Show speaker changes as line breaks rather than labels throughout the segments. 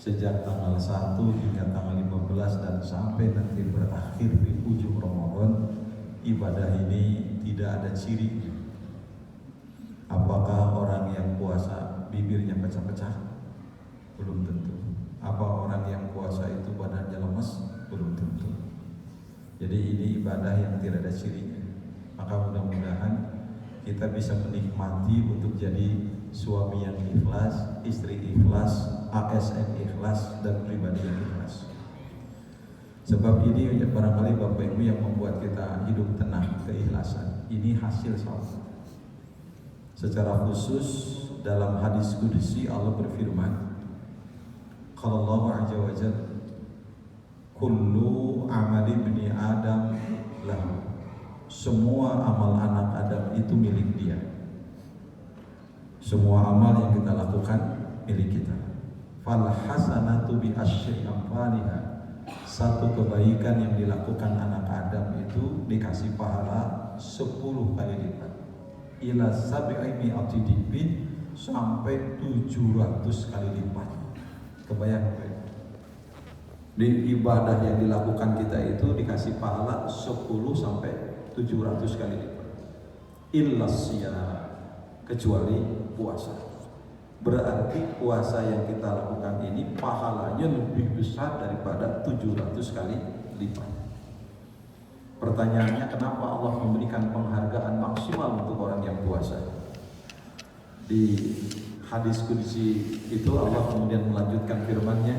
sejak tanggal 1 hingga tanggal 15 dan sampai nanti berakhir di ujung Ramadan, ibadah ini tidak ada cirinya. Apakah orang yang puasa bibirnya pecah-pecah? Belum tentu. Apa orang yang puasa itu badannya lemas? Belum tentu. Jadi ini ibadah yang tidak ada cirinya. Maka mudah-mudahan kita bisa menikmati untuk jadi suami yang ikhlas, istri ikhlas, ASN ikhlas, dan pribadi yang ikhlas. Sebab ini barangkali Bapak Ibu yang membuat kita hidup tenang, keikhlasan. Ini hasil salat. Secara khusus dalam hadis qudsi Allah berfirman, qala Allah azza wa jalla, kullu amali ibni Adam lahu. Semua amal anak Adam itu milik dia. Semua amal yang kita lakukan milik kita. Fal hasanatu bi asyri amsalha. Satu kebaikan yang dilakukan anak Adam itu dikasih pahala 10 kali lipat. Ila sab'i mi'ati dibin, sampai 700 kali lipat. Kebayang? Di ibadah yang dilakukan kita itu dikasih pahala 10 sampai 700 kali lipat. Illa siyam, kecuali puasa. Berarti puasa yang kita lakukan ini pahalanya lebih besar daripada 700 kali lipat. Pertanyaannya, kenapa Allah memberikan penghargaan maksimal untuk orang yang puasa? Di hadis qudsi itu Allah kemudian melanjutkan firman-Nya,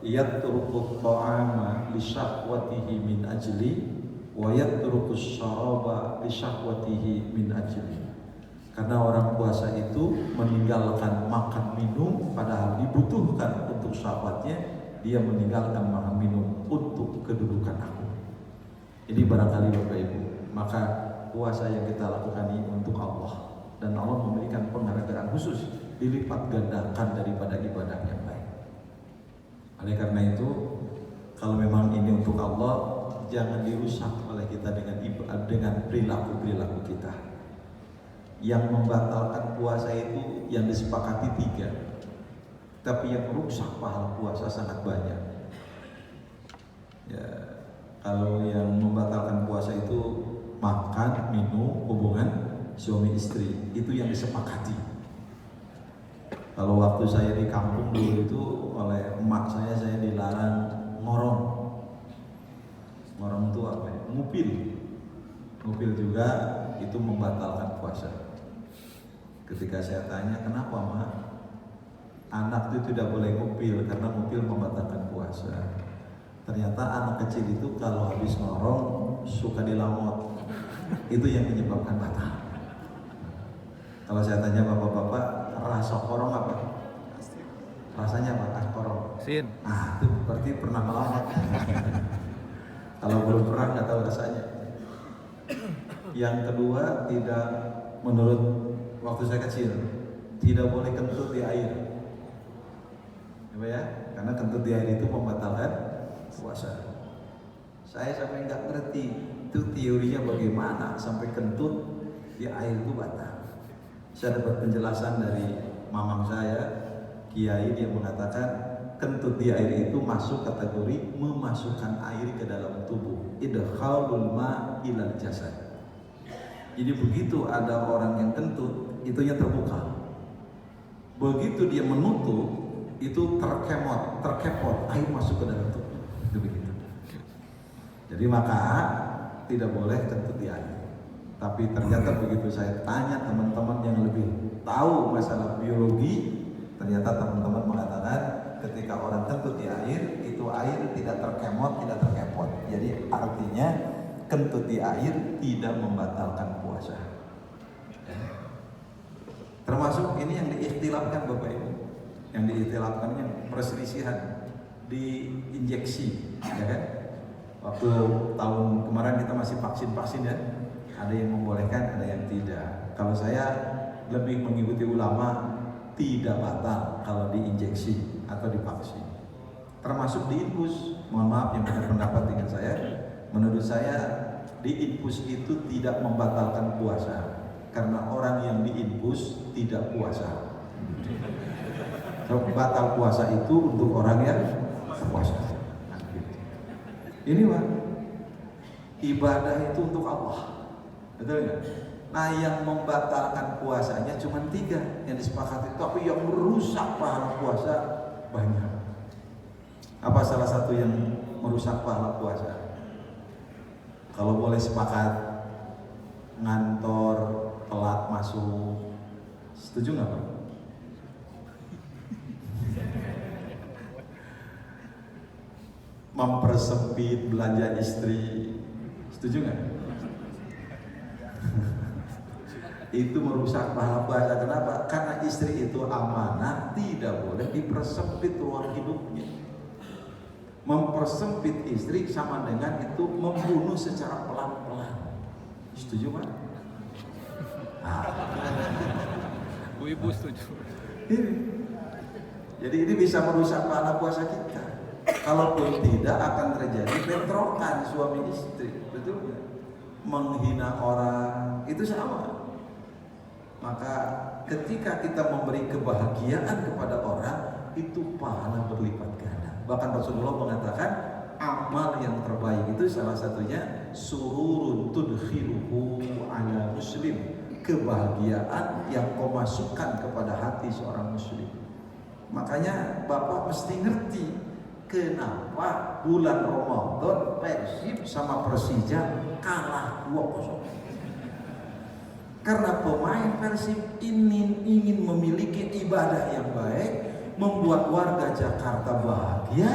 yatruku ta'ama li syahwatihi min ajli wa yatruku syaraba li syahwatihi min ajli. Karena orang puasa itu meninggalkan makan minum padahal dibutuhkan untuk syahwatnya, dia meninggalkan makan minum untuk kedudukan aku. Ini barangkali Bapak Ibu, maka puasa yang kita lakukan ini untuk Allah, dan Allah memberikan penghargaan khusus, dilipat gandakan daripada ibadah yang lain. Oleh karena itu, kalau memang ini untuk Allah, jangan dirusak oleh kita dengan perilaku kita. Yang membatalkan puasa itu yang disepakati 3, tapi yang merusak pahala puasa sangat banyak. Ya, kalau yang membatalkan puasa itu makan, minum, hubungan suami istri, itu yang disepakati. Kalau waktu saya di kampung dulu itu oleh emak saya dilarang ngorong. Ngorong itu apa ya? Ngupil. Ngupil juga itu membatalkan puasa. Ketika saya tanya, kenapa Ma? Anak itu tidak boleh ngupil karena ngupil membatalkan puasa. Ternyata anak kecil itu kalau habis ngorong suka dilamot. Itu yang menyebabkan batal. Kalau saya tanya bapak-bapak, rasa korong apa? Rasanya apa? Korong.
Sin.
Itu berarti pernah melamot. Kalau belum pernah nggak tahu rasanya. Yang kedua, tidak, menurut waktu saya kecil, tidak boleh kentut di air. Ya, karena kentut di air itu membatalkan puasa. Saya sampai nggak ngerti itu teorinya bagaimana sampai kentut di air itu batal. Saya dapat penjelasan dari mamang saya, kiai, dia mengatakan kentut di air itu masuk kategori memasukkan air ke dalam tubuh. Idkhalul ma ilal jasad. Jadi begitu ada orang yang kentut, itunya terbuka. Begitu dia menutup, itu terkepot, air masuk ke dalam tubuh. Itu begitu. Jadi maka tidak boleh kentut di air. Tapi ternyata begitu saya tanya teman-teman yang lebih tahu masalah biologi, ternyata teman-teman mengatakan ketika orang kentut di air, itu air tidak terkepot. Jadi artinya kentut di air tidak membatalkan puasa. Termasuk ini yang diikhtilafkan Bapak Ibu, yang diikhtilafkan yang perselisihan di injeksi, ya kan? Waktu tahun kemarin kita masih vaksin ya, ada yang membolehkan, ada yang tidak. Kalau saya lebih mengikuti ulama, tidak batal kalau diinjeksi atau divaksin. Termasuk diinfus. Mohon maaf yang punya pendapat dengan saya, menurut saya diinfus itu tidak membatalkan puasa karena orang yang diinfus tidak puasa. Batal puasa itu untuk orang yang puasa. Ini Pak, ibadah itu untuk Allah, betul nggak? Nah, yang membatalkan puasanya cuma 3 yang disepakati, tapi yang merusak pahala puasa banyak. Apa salah satu yang merusak pahala puasa? Kalau boleh sepakat, ngantor telat masuk, setuju nggak Pak? Mempersempit belanja istri, setuju nggak? Itu merusak pahala puasa. Kenapa? Karena istri itu amanah, tidak boleh dipersempit ruang hidupnya. Mempersempit istri sama dengan itu membunuh secara pelan-pelan. Setuju Pak?
Bu Ibu setuju.
Jadi ini bisa merusak pahala puasa kita. Kalaupun tidak, akan terjadi bentrokan suami istri, betul nggak? Menghina orang itu sama. Maka ketika kita memberi kebahagiaan kepada orang, itu pahala berlipat ganda. Bahkan Rasulullah mengatakan amal yang terbaik itu salah satunya sururun tudkhiluhu ala muslim, kebahagiaan yang kau masukkan kepada hati seorang muslim. Makanya Bapak mesti ngerti kenapa bulan Ramadan Persib sama Persija kalah 2-0. Karena pemain Persib ingin memiliki ibadah yang baik, membuat warga Jakarta bahagia,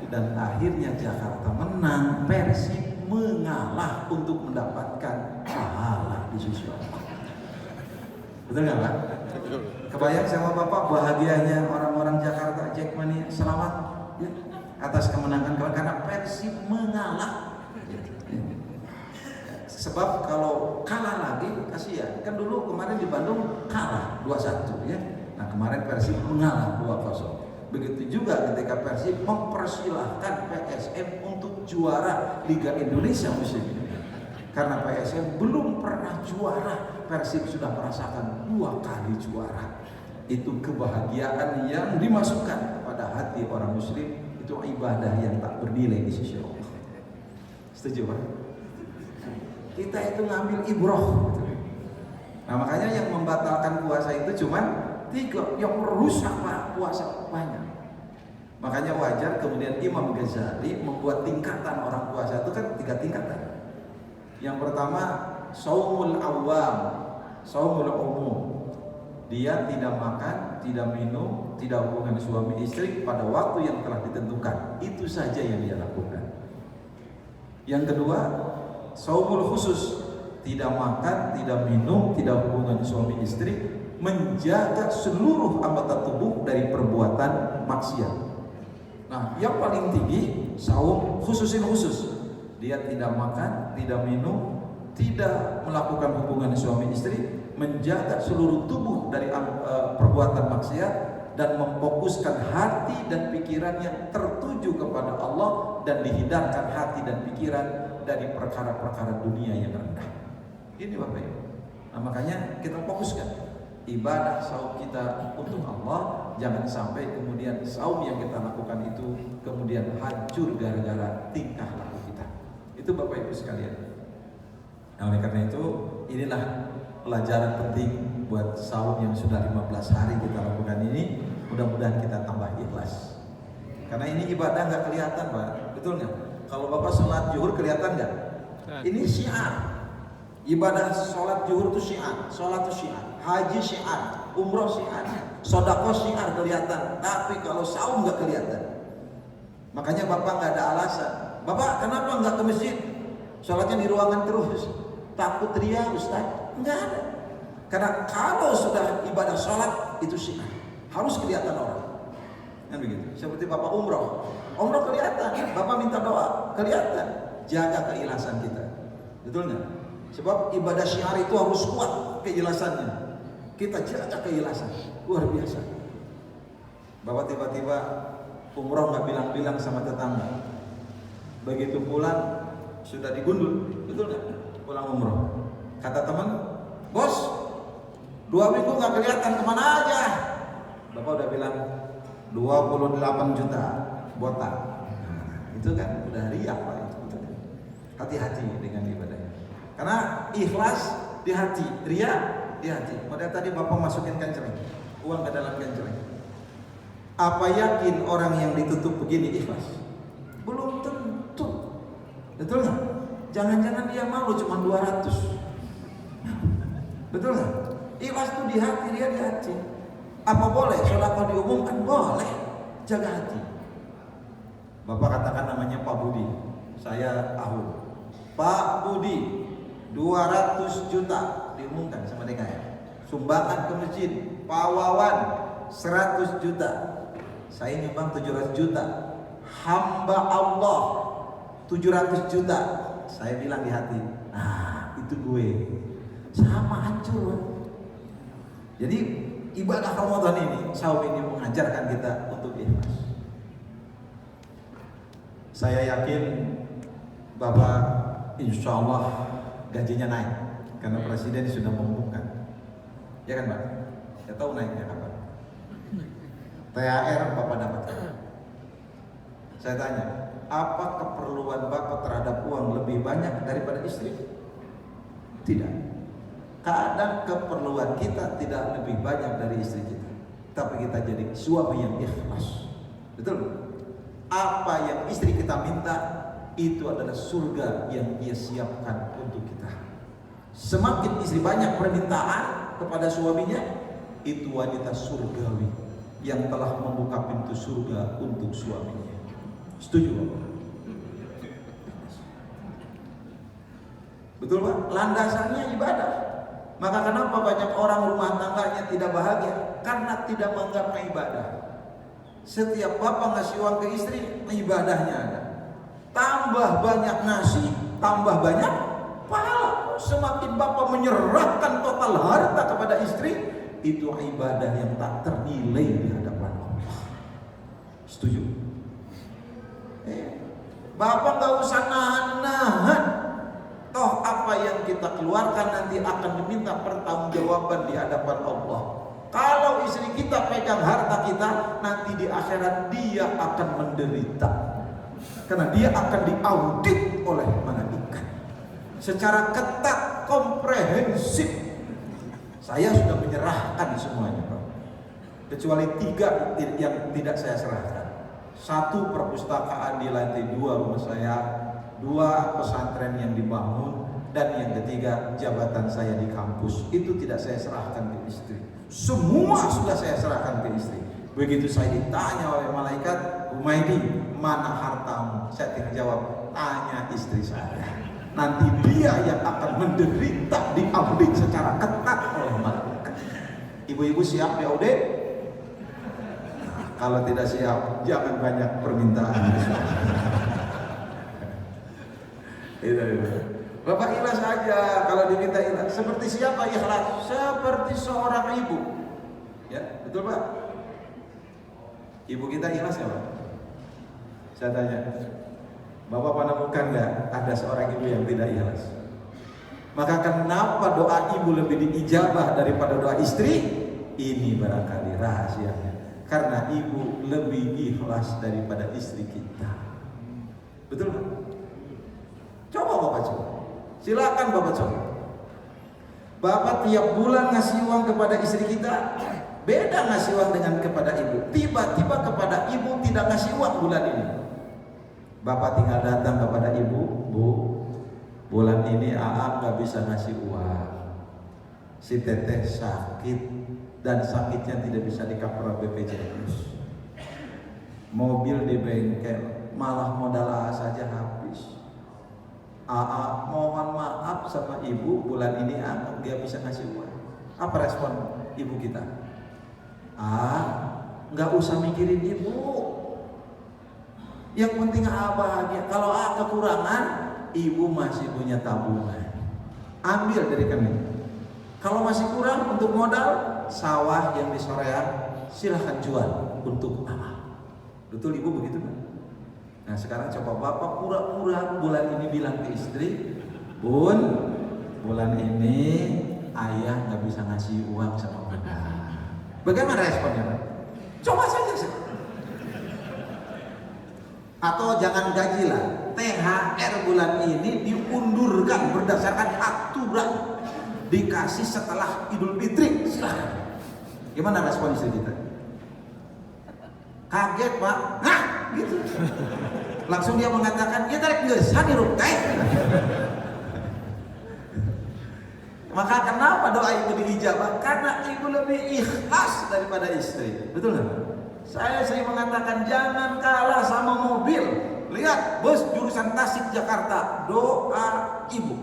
dan akhirnya Jakarta menang, Persib mengalah untuk mendapatkan pahala di sisi Allah. Betul nggak Pak? Kebayang sama Bapak bahagianya orang-orang Jakarta, Jackmania, selamat ya, atas kemenangan karena Persib mengalah. Sebab kalau kalah lagi kasihan. Kan dulu kemarin di Bandung kalah 2-1 ya. Nah, kemarin Persib mengalah 2-0. Begitu juga ketika Persib mempersilahkan PSM untuk juara Liga Indonesia musim ini. Karena PSM belum pernah juara, Persib sudah merasakan 2 kali juara. Itu kebahagiaan yang dimasukkan kepada hati orang muslim, itu ibadah yang tak bernilai di sisi Allah. Setuju Pak? Kita itu ngambil ibroh. Nah, makanya yang membatalkan puasa itu cuma 3, yang merusak puasa banyak. Makanya wajar kemudian Imam Ghazali membuat tingkatan orang puasa itu kan 3 tingkatan. Yang pertama saumul awam, saumul umum. Dia tidak makan, tidak minum, tidak hubungan suami istri pada waktu yang telah ditentukan. Itu saja yang dia lakukan. Yang kedua saumul khusus, tidak makan, tidak minum, tidak hubungan suami istri, menjaga seluruh anggota tubuh dari perbuatan maksiat. Nah, yang paling tinggi saum khususin khusus. Dia tidak makan, tidak minum, tidak melakukan hubungan suami istri, menjaga seluruh tubuh dari perbuatan maksiat, dan memfokuskan hati dan pikiran yang tertuju kepada Allah, dan dihindarkan hati dan pikiran dari perkara-perkara dunia yang rendah. Ini Bapak Ibu. Nah, makanya kita fokuskan ibadah saum kita untuk Allah. Jangan sampai kemudian saum yang kita lakukan itu kemudian hancur gara-gara tingkah laku kita. Itu Bapak Ibu sekalian. Nah, oleh karena itu inilah pelajaran penting buat saum yang sudah 15 hari kita lakukan ini. Mudah-mudahan kita tambah ikhlas. Karena ini ibadah nggak kelihatan Pak, betul nggak? Kalau Bapak sholat zuhur kelihatan nggak? Ini syiar. Ibadah sholat zuhur itu syiar, sholat itu syiar, haji syiar, umroh syiar, sedekah syiar kelihatan. Tapi kalau saum nggak kelihatan. Makanya Bapak nggak ada alasan. Bapak kenapa nggak ke masjid? Sholatnya di ruangan terus. Takut ria Ustaz? Nggak ada. Karena kalau sudah ibadah sholat itu syiar, harus kelihatan orang. Kan begitu. Seperti Bapak umroh kelihatan, Bapak minta doa kelihatan. Jaga keikhlasan kita, betul nggak? Sebab ibadah syiar itu harus kuat keikhlasannya. Kita jaga keikhlasan, luar biasa. Bapak tiba-tiba umroh nggak bilang-bilang sama tetangga. Begitu pulang sudah digundul, betul nggak? Pulang umroh, kata teman, bos 2 minggu nggak kelihatan, kemana aja? Bapak udah bilang, 28 juta botak. Nah, itu kan udah riak Pak itu. Hati-hati dengan ibadahnya. Karena ikhlas di hati, riya di hati. Model tadi Bapak masukin kencering, uang ke dalam kencering. Apa yakin orang yang ditutup begini ikhlas? Belum tentu. Betul nggak? Jangan-jangan dia malu cuma 200. Betul nggak? Ikhlas itu di hati, dia di hati. Apa boleh sedekah diumumkan? Boleh. Jaga hati. Bapak katakan namanya Pak Budi. Saya Ahul. Pak Budi, 200 juta diumumkan sama DKM. Sumbangan ke masjid. Pak Wawan, 100 juta. Saya nyumbang 700 juta. Hamba Allah 700 juta. Saya bilang di hati, nah itu gue. Sama hancur. Jadi ibadah Ramadan ini, saum ini mengajarkan kita untuk ikhlas. Saya yakin Bapak insya Allah gajinya naik karena Presiden sudah mengumumkan. Ya kan Pak? Ya tahu naiknya kapan? THR Bapak dapatkan. Saya tanya, apa keperluan Bapak terhadap uang lebih banyak daripada istri? Tidak. Kadang keperluan kita tidak lebih banyak dari istri kita, tapi kita jadi suami yang ikhlas. Betul? Apa yang istri kita minta itu adalah surga yang dia siapkan untuk kita. Semakin istri banyak permintaan kepada suaminya, itu wanita surgawi yang telah membuka pintu surga untuk suaminya. Setuju Bapak? Betul Pak? Landasannya ibadah. Maka kenapa banyak orang rumah tangganya tidak bahagia? Karena tidak menganggap ibadah. Setiap bapak ngasih uang ke istri, ibadahnya ada. Tambah banyak nasi, tambah banyak pahala. Semakin bapak menyerahkan total harta kepada istri, itu ibadah yang tak ternilai di hadapan Allah. Setuju? Bapak gak usah nahan-nahan. Toh apa yang kita keluarkan nanti akan diminta pertanggungjawaban di hadapan Allah. Kalau istri kita pegang harta kita, nanti di akhirat dia akan menderita. Karena dia akan diaudit oleh malaikat secara ketat, komprehensif. Saya sudah menyerahkan semuanya Pak. Kecuali 3 yang tidak saya serahkan. 1 perpustakaan di lantai 2 rumah saya, 2 pesantren yang dibangun, dan yang ketiga jabatan saya di kampus. Itu tidak saya serahkan ke istri. Semua sudah saya serahkan ke istri. Begitu saya ditanya oleh malaikat, Umaydi, mana hartamu? Saya tinggal jawab, tanya istri saya. Nanti dia yang akan menderita diaudit secara ketat oleh malaikat. Ibu-ibu siap diaudit? Kalau tidak siap, jangan banyak permintaan. Bapak ikhlas aja kalau diminta ikhlas. Seperti siapa ikhlas? Seperti seorang ibu. Ya, betul Pak? Ibu kita ikhlas ya Pak? Saya tanya, Bapak menemukan nggak ada seorang ibu yang tidak ikhlas? Maka kenapa doa ibu lebih diijabah daripada doa istri? Ini barangkali rahasianya. Karena ibu lebih ikhlas daripada istri kita. Betul Pak? Coba Bapak coba. Silakan Bapak coba. Bapak tiap bulan ngasih uang kepada istri kita, beda ngasih uang dengan kepada ibu. Tiba-tiba kepada ibu tidak ngasih uang bulan ini. Bapak tinggal datang kepada ibu, Bu, bulan ini AA nggak bisa ngasih uang. Si teteh sakit dan sakitnya tidak bisa di-cover BPJS. Mobil di bengkel, malah modal AA saja habis. AA mohon maaf sama ibu, bulan ini AA nggak bisa ngasih uang. Apa respon ibu kita? Nggak usah mikirin ibu. Yang penting AA bahagia. Kalau AA kekurangan, ibu masih punya tabungan. Ambil dari kami. Kalau masih kurang untuk modal, sawah yang di Soreang silahkan jual untuk AA. Betul ibu begitu Pak? Nah sekarang coba Bapak pura-pura bulan ini bilang ke istri, Bun, bulan ini ayah nggak bisa ngasih uang sama Bunda. Bagaimana responnya Pak? Coba saja.
Atau jangan gaji lah, THR bulan ini diundurkan berdasarkan aturan, dikasih setelah Idul Fitri. Silahkan. Gimana respon istri kita? Kaget Pak, nah gitu. Langsung dia mengatakan, ya tarik geus, hadirup teh. Maka kenapa doa ibu diijabah? Karena ibu lebih ikhlas daripada istri. Betul nggak? Saya sering mengatakan jangan kalah sama mobil. Lihat bus jurusan Tasik Jakarta, doa ibu.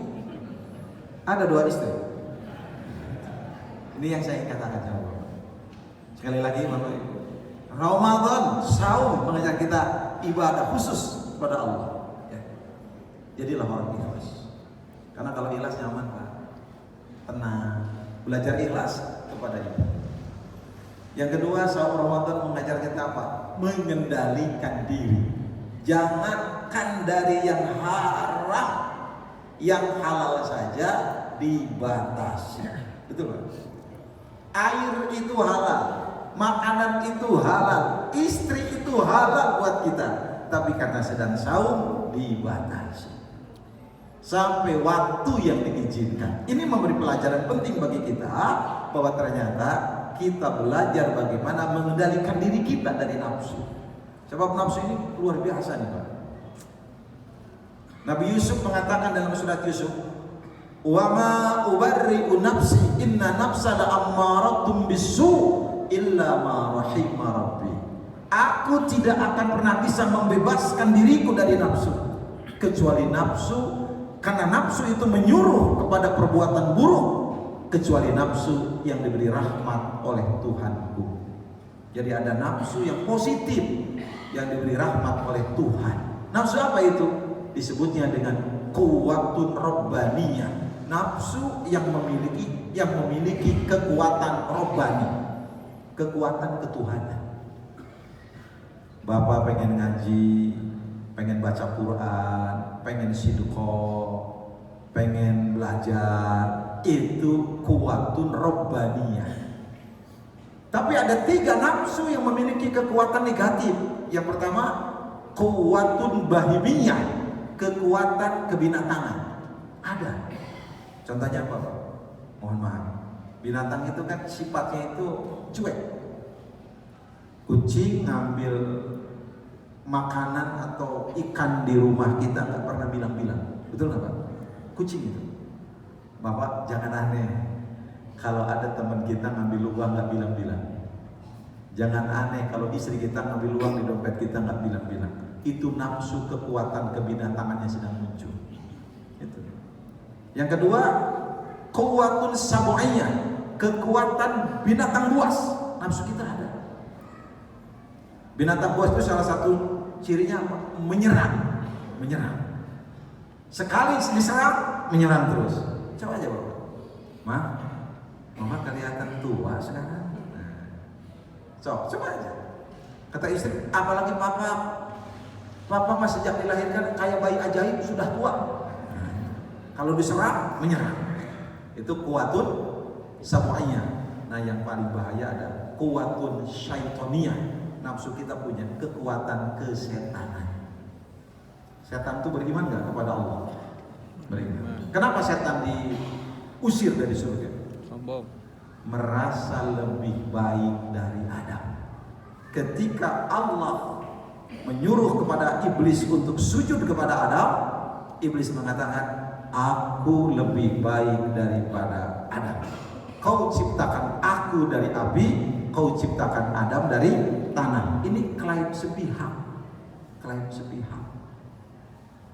Ada doa istri. Ini yang saya katakan sama Bapak. Sekali lagi Bapak Ibu, Ramadan saum mengajak kita ibadah khusus kepada Allah. Ya. Jadilah orang ikhlas. Karena kalau ikhlas nyaman Pak, tenang. Belajar ikhlas kepada ibu. Yang kedua, saum Ramadan mengajar kita apa? Mengendalikan diri. Jangankan dari yang haram, yang halal saja dibatasi. Betul Pak? Air itu halal, makanan itu halal, istri itu halal buat kita. Tapi karena sedang saum dibatasi sampai waktu yang diizinkan. Ini memberi pelajaran penting bagi kita bahwa ternyata kita belajar bagaimana mengendalikan diri kita dari nafsu. Sebab nafsu ini luar biasa nih Pak. Nabi Yusuf mengatakan dalam surat Yusuf, "Wa ma ubarri'u nafsi, inna nafsa la'ammaratun bisu illa ma rahima rabbi." Aku tidak akan pernah bisa membebaskan diriku dari nafsu kecuali nafsu, karena nafsu itu menyuruh kepada perbuatan buruk, kecuali nafsu yang diberi rahmat oleh Tuhanku. Jadi ada nafsu yang positif yang diberi rahmat oleh Tuhan. Nafsu apa itu? Disebutnya dengan quwwatun rabbaniyah. Nafsu yang memiliki kekuatan robbani, kekuatan ketuhanan. Bapak pengen ngaji, pengen baca Quran, pengen sidqah, pengen belajar, itu kuwatun robbaniyah. Tapi ada 3 nafsu yang memiliki kekuatan negatif. Yang pertama, kuwatun bahimiyah, kekuatan kebinatangan. Ada. Contohnya apa? Mohon maaf. Binatang itu kan sifatnya itu cuek. Kucing ngambil makanan atau ikan di rumah kita nggak pernah bilang-bilang. Betul nggak Pak? Kucing itu. Bapak jangan aneh kalau ada teman kita ngambil uang nggak bilang-bilang. Jangan aneh kalau istri kita ngambil uang di dompet kita nggak bilang-bilang. Itu nafsu kekuatan kebinatangannya sedang muncul. Itu. Yang kedua, kuwatun sabu'iyah, kekuatan binatang buas. Nafsu kita ada. Binatang buas itu salah satu cirinya apa? Menyerang. Sekali diserang, menyerang terus. Coba aja Bapak. Mama kelihatan tua sekarang. Coba aja. Kata istri, apalagi papa masih sejak dilahirkan kayak bayi ajaib sudah tua. Kalau diserang, menyerang. Itu kuwatun sabu'iyah. Nah yang paling bahaya ada kuwatun syaitoniyah. Nafsu kita punya kekuatan kesetanan. Setan itu beriman gak kepada Allah? Beriman. Kenapa setan diusir dari surga?
Sombong.
Merasa lebih baik dari Adam. Ketika Allah menyuruh kepada iblis untuk sujud kepada Adam, iblis mengatakan, aku lebih baik daripada Adam. Kau ciptakan aku dari api, kau ciptakan Adam dari tanah. Ini klaim sepihak.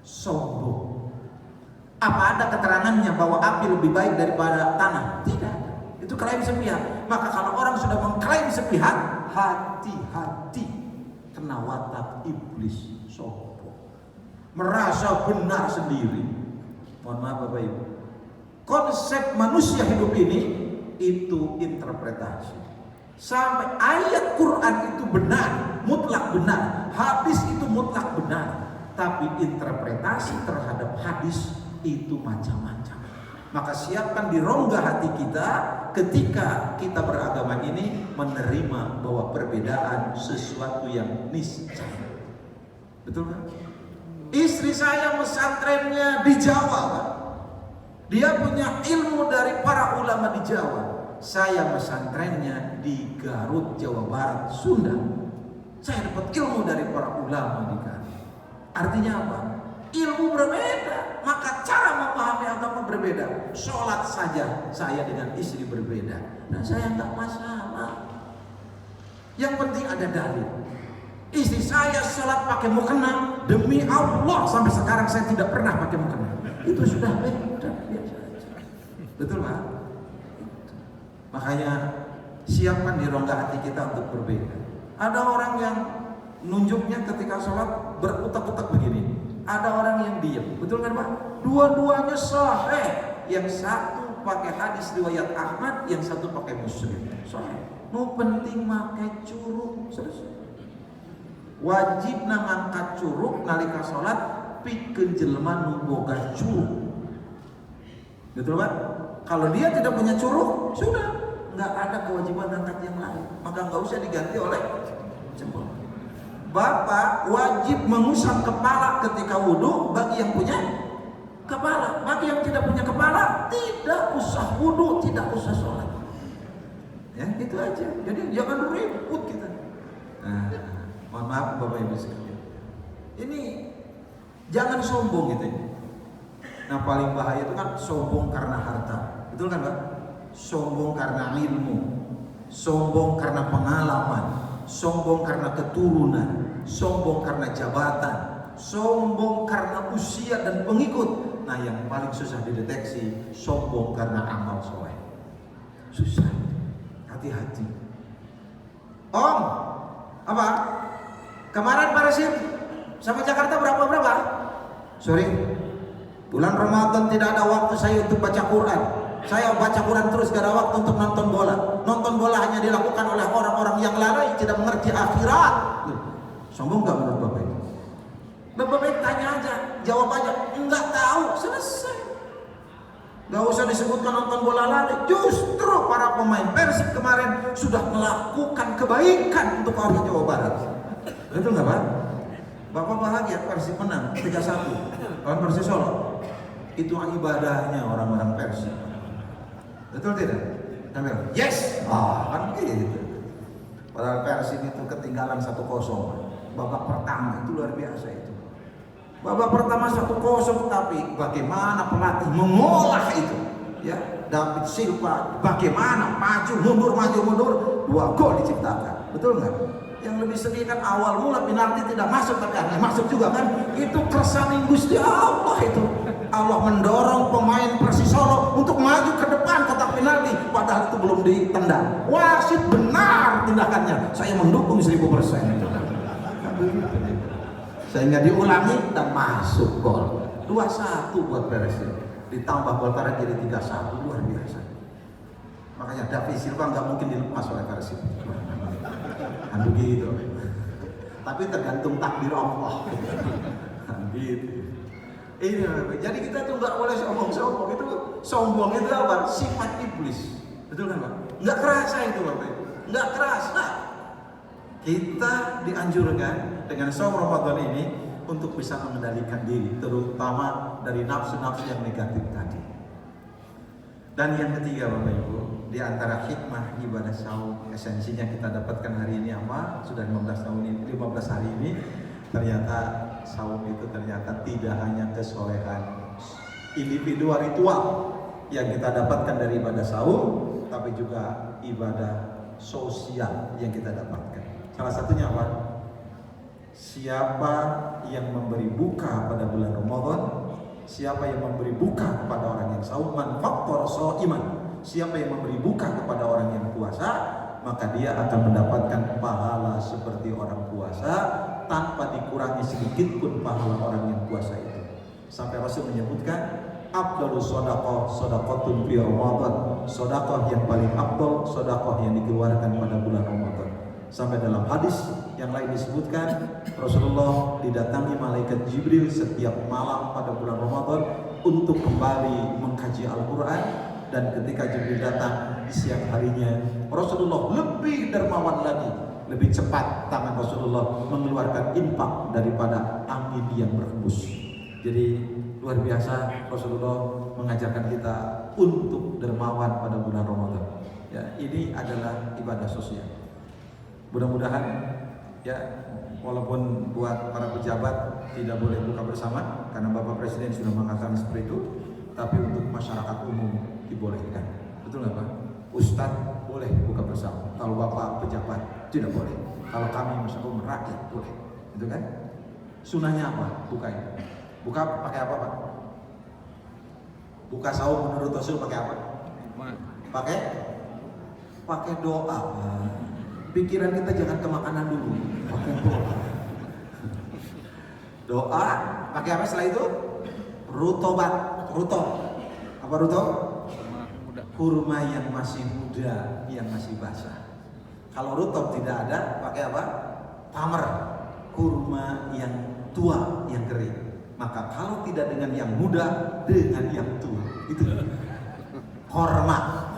Sombong. Apa ada keterangannya bahwa api lebih baik daripada tanah? Tidak. Itu klaim sepihak. Maka kalau orang sudah mengklaim sepihak, hati-hati kena watak iblis sombong. Merasa benar sendiri. Mohon maaf Bapak Ibu. Konsep manusia hidup ini itu interpretasi. Sampai ayat Quran itu benar, mutlak benar. Hadis itu mutlak benar. Tapi interpretasi terhadap hadis itu macam-macam. Maka siapkan di rongga hati kita ketika kita beragama ini menerima bahwa perbedaan sesuatu yang niscaya. Betul kan? Istri saya pesantrennya di Jawa, Pak. Dia punya ilmu dari para ulama di Jawa. Saya pesantrennya di Garut, Jawa Barat, Sunda. Saya dapat ilmu dari para ulama di Garut. Artinya apa? Ilmu berbeda, maka cara memahami agama berbeda. Sholat saja saya dengan istri berbeda. Nah, saya nggak masalah. Yang penting ada dalil. Istri saya sholat pakai mukena, demi Allah sampai sekarang saya tidak pernah pakai mukena. Itu sudah beda, biasa aja. Betul Pak? Makanya siapkan di rongga hati kita untuk berbeda. Ada orang yang nunjuknya ketika sholat berutak-utak begini. Ada orang yang diam, betul kan Pak? Dua-duanya sahih. Yang satu pakai hadis riwayat Ahmad, yang satu pakai Muslim. Sahih. Nu penting pakai curug, selesai. Wajib ngangkat curug nalika sholat pikeun jelema nu boga curug. Betul Pak? Kalau dia tidak punya curug, sudah nggak ada kewajiban ngangkat yang lain, maka nggak usah diganti oleh jempol. Bapak wajib mengusap kepala ketika wudhu bagi yang punya kepala. Bagi yang tidak punya kepala, tidak usah wudhu, tidak usah sholat. Ya, itu aja. Jadi jangan ribut kita. Nah, mohon maaf Bapak Ibu sekalian. Ini jangan sombong gitu. Nah, paling bahaya itu kan sombong karena harta. Betul kan, Pak? Sombong karena ilmu, sombong karena pengalaman, sombong karena keturunan, sombong karena jabatan, sombong karena usia dan pengikut. Nah, yang paling susah dideteksi sombong karena amal soleh. Susah. Hati-hati. Om, apa? Kemarin Pak Rasim sampai Jakarta berapa? Sorry, bulan Ramadan tidak ada waktu saya untuk baca Quran. Saya baca Quran terus, gak ada waktu untuk nonton bola. Nonton bola hanya dilakukan oleh orang-orang yang lalai, tidak mengerti akhirat. Sombong gak menurut Bapak itu? Bapak tanya aja, jawab aja, enggak tahu, selesai. Gak usah disebutkan nonton bola lalai. Justru para pemain Persib kemarin sudah melakukan kebaikan untuk orang Jawa Barat. Betul gak Pak? Bapak bahagia Persib menang 3-1 lawan Persis Solo. Itu ibadahnya orang-orang Persib. Betul tidak? Ambil. Yes. Kan gitu. Padahal Persib itu ketinggalan 1-0. Babak pertama itu luar biasa itu. Babak pertama 1-0, tapi bagaimana pelatih mengolah itu? Ya, David Silva bagaimana maju mundur 2 gol diciptakan. Betul nggak? Yang lebih sedih kan awal mula penalti tidak masuk, tapi akhirnya masuk juga kan? Itu kersane Gusti Allah itu. Allah mendorong pemain Persis Solo untuk maju ke depan kotak penalti, padahal itu belum ditendang. Wasit benar tindakannya. Saya mendukung 1000%. Sehingga diulangi dan masuk gol. 2-1 buat Persib. Ditambah gol terakhir jadi 3-1, luar biasa. Makanya David Silva nggak mungkin dilepas oleh Persib. Kan begitu. Tapi tergantung takdir Allah. Kan gitu. Ini, jadi kita tuh nggak boleh sombong. Itu sombong itu apa? Sifat iblis. Betul kan Pak? Nggak kerasa itu Bapak. Nggak kerasa. Kita dianjurkan dengan saum Ramadan ini untuk bisa mengendalikan diri, terutama dari nafsu-nafsu yang negatif tadi. Dan yang ketiga Bapak Ibu, di antara hikmah ibadah saum, esensinya kita dapatkan hari ini apa? Sudah 15 hari ini, ternyata saum itu ternyata tidak hanya kesolehan individual ritual yang kita dapatkan dari ibadah saum, tapi juga ibadah sosial yang kita dapatkan. Salah satunya apa? Siapa yang memberi buka pada bulan Ramadan, siapa yang memberi buka kepada orang yang saum, man fattara shaiman, siapa yang memberi buka kepada orang yang puasa, maka dia akan mendapatkan pahala seperti orang puasa tanpa dikurangi sedikit pun pahala orang yang puasa itu. Sampai Rasul menyebutkan afdhalus shadaqah shadaqatun fi Ramadan, sedekah yang paling afdal sedekah yang dikeluarkan pada bulan Ramadan. Sampai dalam hadis yang lain disebutkan Rasulullah didatangi malaikat Jibril setiap malam pada bulan Ramadan untuk kembali mengkaji Al-Quran, dan ketika Jibril datang di siang harinya Rasulullah lebih dermawan lagi lebih cepat tangan Rasulullah mengeluarkan infak daripada angin yang berhembus. Jadi luar biasa Rasulullah mengajarkan kita untuk dermawan pada bulan Ramadan. Ya, ini adalah ibadah sosial. Mudah-mudahan ya, walaupun buat para pejabat tidak boleh buka bersama karena Bapak Presiden sudah mengatakan seperti itu, tapi untuk masyarakat umum dibolehkan. Betul nggak Pak? Ustadz boleh buka bersama. Kalau Bapak pejabat tidak boleh. Kalau kami masyarakat rakyat boleh. Itu kan? Sunahnya apa? Buka ini. Buka pakai apa Pak? Buka sahur menurut Rasul pakai apa? Pakai doa. Pikiran kita jangan ke makanan dulu. Pakai doa. Doa. Pakai apa setelah itu? Rutobat. Apa rutob? Kurma yang masih muda, yang masih basah. Kalau rutob tidak ada, pakai apa? Tamar. Kurma yang tua, yang kering. Maka kalau tidak dengan yang muda, dengan yang tua. Itu hormat.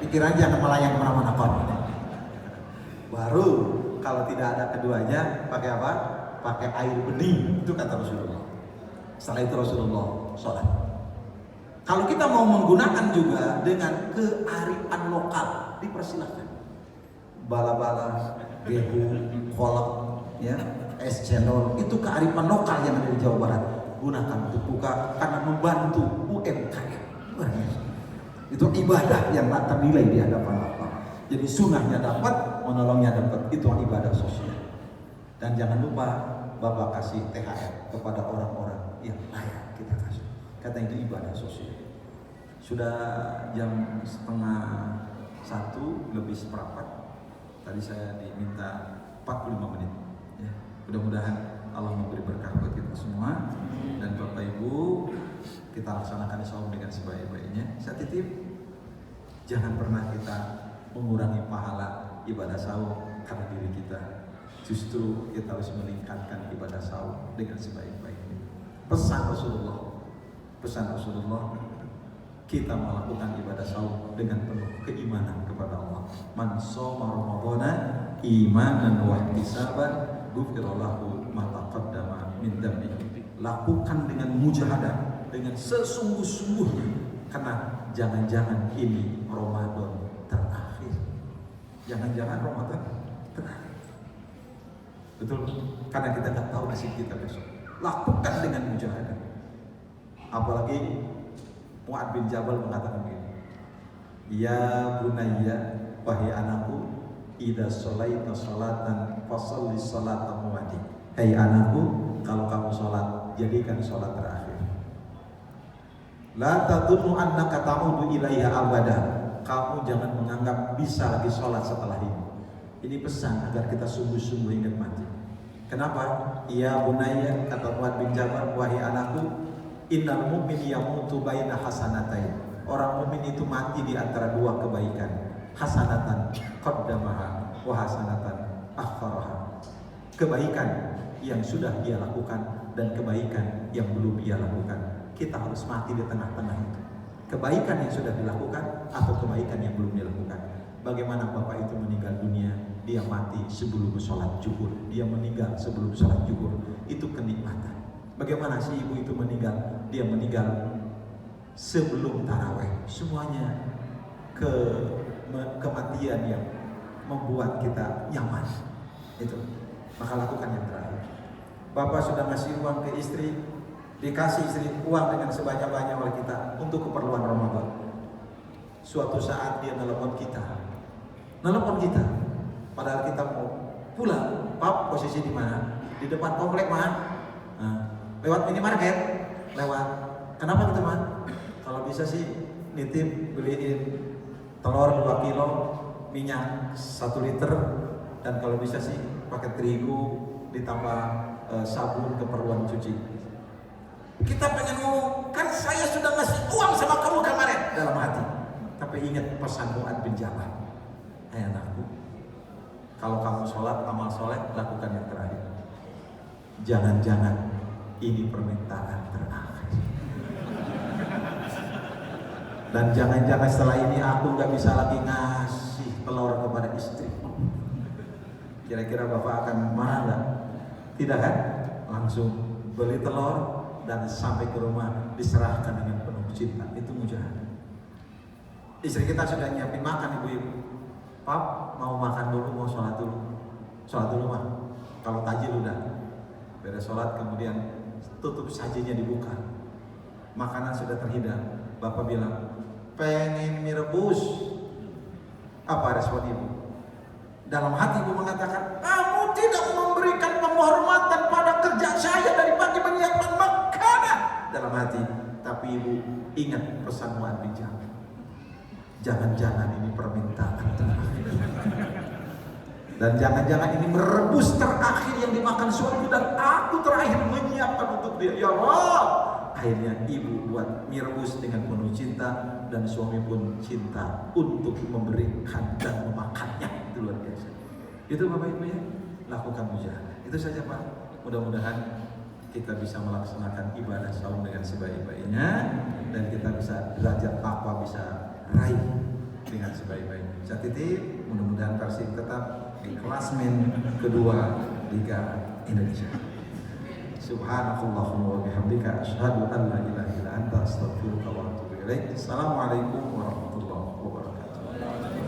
Pikiran jangan melayang kemana-mana, hormat. Baru kalau tidak ada keduanya, pakai apa? Pakai air bening. Itu kata Rasulullah. Setelah itu Rasulullah sholat. Kalau kita mau menggunakan juga dengan kearifan lokal, dipersilahkan. Bala-bala, gehu, kolak, ya, es cendol, itu kearifan lokal yang ada di Jawa Barat. Gunakan untuk buka karena membantu UMKM. Itu ibadah yang tak ternilai di hadapan Allah. Jadi sunnahnya dapat, menolongnya dapat. Itu ibadah sosial. Dan jangan lupa Bapak kasih THR kepada orang-orang yang layak kita kasih. Kata itu ibadah sosial. Sudah jam 12:30 lebih seperempat. Tadi saya diminta 45 menit. Ya, mudah-mudahan Allah memberi berkah buat kita semua. Dan Bapak Ibu, kita laksanakan saum dengan sebaik-baiknya. Saya titip, jangan pernah kita mengurangi pahala ibadah saum karena diri kita. Justru kita harus meningkatkan ibadah saum dengan sebaik-baiknya. Pesan Rasulullah, kita melakukan ibadah saum dengan penuh keimanan kepada Allah. Man shoma Ramadhana imanan wa ihtisaban ghufira lahu ma taqaddama min dhanbihi. Lakukan dengan mujahadah, dengan sesungguh-sungguhnya, karena jangan-jangan ini Ramadan terakhir. Jangan-jangan Ramadan terakhir. Betul, karena kita tak tahu nasib kita besok. Lakukan dengan mujahadah. Apalagi Mu'ad bin Jabal mengatakan begini, ya bunayya, wahai anakku, idza shalaita sholatan fasholli sholata mu'adi. Hai anakku, kalau kamu sholat, jadikan sholat terakhir. La tadunnu annaka ta'udu ilaiha abada. Kamu jangan menganggap bisa lagi sholat setelah ini. Ini pesan agar kita sungguh-sungguh ingat mati. Kenapa? Ya bunayya, kata Mu'ad bin Jabal, wahai anakku, innal mu'min yamutu baina hasanatain. Orang mukmin itu mati di antara dua kebaikan. Hasanatan qaddamaha wa hasanatan akharaha. Kebaikan yang sudah dia lakukan dan kebaikan yang belum dia lakukan. Kita harus mati di tengah-tengah itu. Kebaikan yang sudah dilakukan atau kebaikan yang belum dilakukan. Bagaimana bapak itu meninggal dunia, dia mati sebelum sholat zuhur, dia meninggal sebelum sholat zuhur. Itu kenikmatan. Bagaimana si ibu itu meninggal? Dia meninggal sebelum taraweh. Semuanya kematian yang membuat kita nyaman. Itu. Maka lakukan yang terakhir. Bapak sudah ngasih uang ke istri, dikasih istri uang dengan sebanyak-banyak oleh kita untuk keperluan Ramadan. Suatu saat dia nelpon kita. Padahal kita mau pulang. Pap, posisi di mana? Di depan komplek, mah. Lewat minimarket, lewat. Kenapa kita, mah? Kalau bisa sih nitip beliin telur 2 kilo, minyak 1 liter, dan kalau bisa sih pakai terigu ditambah sabun keperluan cuci. Kita pengen ngomong, kan saya sudah ngasih uang sama kamu kemarin dalam hati. Tapi ingat pesan Mu'ad bin Jabal, hai anakku, kalau kamu sholat, amal soleh, lakukan yang terakhir. Jangan-jangan ini permintaan terakhir. Dan jangan-jangan setelah ini aku nggak bisa lagi ngasih telur kepada istri. Kira-kira bapak akan marah nggak? Tidak kan? Langsung beli telur dan sampai ke rumah diserahkan dengan penuh cinta. Itu mujahadah. Istri kita sudah nyiapin makan, ibu-ibu. Pap, mau makan dulu, mau sholat dulu. Sholat dulu mah. Kalau tajil udah beres sholat, kemudian tutup sajinya dibuka. Makanan sudah terhidang. Bapak bilang, pengen mie rebus. Apa respon ibu? Dalam hati ibu mengatakan, kamu tidak memberikan penghormatan pada kerja saya dari pagi menyiapkan makanan. Dalam hati, tapi ibu ingat pesan Mu'adz bin Jabal. Jangan-jangan ini permintaan terakhir. Dan jangan-jangan ini merebus terakhir yang dimakan suamiku dan aku terakhir menyiapkan untuk dia. Ya Allah. Akhirnya ibu buat mie rebus dengan penuh cinta dan suami pun cinta untuk memberikan dan memakannya. Itu luar biasa. Itu Bapak Ibu ya, lakukan mujahadah. Itu saja Pak. Mudah-mudahan kita bisa melaksanakan ibadah saum dengan sebaik-baiknya dan kita bisa derajat apa bisa raih dengan sebaik-baiknya. Saya titip, mudah-mudahan Persib tetap di klasmen kedua Liga Indonesia. Subhanakallahumma wa bihamdika asyhadu an la ilaha illa anta astaghfiruka wa atubu ilaik. Assalamualaikum warahmatullahi wabarakatuh.